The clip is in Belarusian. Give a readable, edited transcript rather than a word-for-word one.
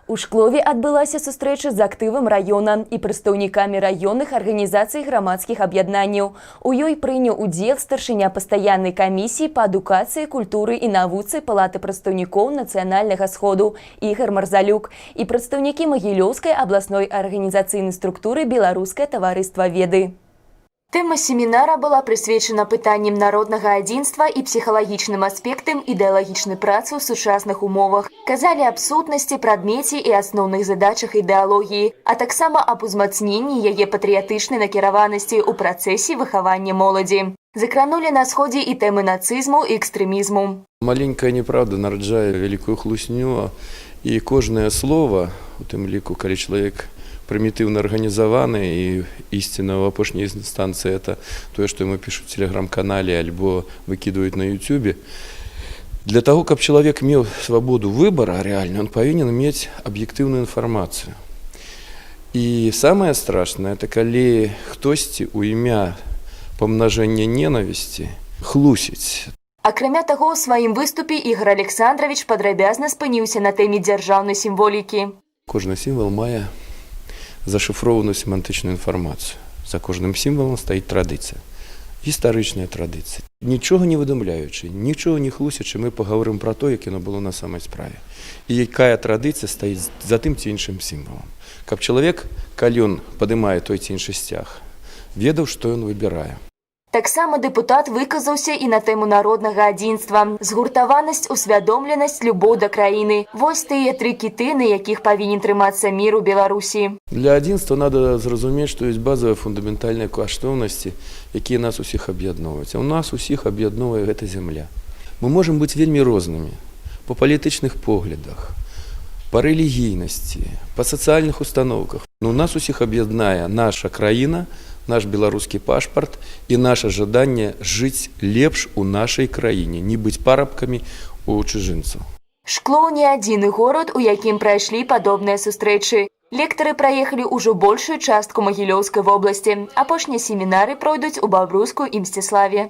У Шклове адбылася сустрэча з актывам раёна і прадстаўнікамі раённых арганізацый грамадскіх аб'яднанняў. У ёй прыняў удзел старшыня пастаяннай камісіі па адукацыі, культуры і навуцы Палаты прадстаўнікоў нацыянальнага сходу Ігор Марзалюк і прадстаўнікі Магілёўскай абласной арганізацыйнай структуры Беларускае таварыства веды. Тэма семінара была прысвечана пытанням народнага адзінства і псіхалагічным аспектам ідэалагічнай працы ў сучасных умовах. Казалі аб сутнасці, прадмеце і асноўных задачах ідэалогіі, а таксама аб узмацненні яе патрыятычнай накіраванасці ў працэсе выхавання моладзі. Закранули на сходе и темы нацизму и экстремизму. Маленькая неправда нараджае великую хлусню, и кожное слово, у тым ліку, калі чалавек прымітыўна арганізаваны, і ісціна ў апошняй інстанцыі это тое, што ему пишут в телеграм-канале альбо выкидывают на ютубе. Для того, каб человек меў свободу выбора реально, он павінен мець аб'ектыўную інфармацыю. І самае страшнае, это калі хтосьці ў імя памнажэння ненавісці хлусіць. Акрамя таго, у сваім выступе Ігор Александрович падрабязна спыніўся на тэме дзяржаўнай сімволікі. Кожны сімвал мае зашифрованную семантичную информацию. За кожным символом стоит традиция, историчная традиция. Ничего не выдумляючи, ничего не хлусячи, мы поговорим про то, як оно было на самой справе. И якая традиция стоит за тым ці іншым символом. Каб человек, калі он подымае той ці іншы сцяг, ведаў, што ён выбірае. Таксама дэпутат выказаўся і на тэму народнага адзінства. Згуртаванасць, усвядомленасць, любоў да краіны. Вось тыя тры кіты, на якіх павінен трымацца мір у Беларусі. Для адзінства надо зразумець, што ёсць базавыя фундаментальныя каштоўнасці, якія нас усіх аб'ядноўваюць. А ў нас усіх аб'ядноўвае гэта зямля. Мы можам быць вельмі рознымі па палітычных поглядах, па рэлігійнасці, па сацыяльных установках. Но у нас усіх аб'яднае наша краіна, наш беларускі пашпарт і наше жаданне жыць лепш у нашай краіне, не быць парабкамі у чужынцаў. Шклоў не адзіны горад, у якім прайшлі падобныя сустрэчы. Лектары праехалі ўжо большую частку Магілёўскай вобласці. Апошнія семінары пройдуць у Бабруйску і Мсціславе.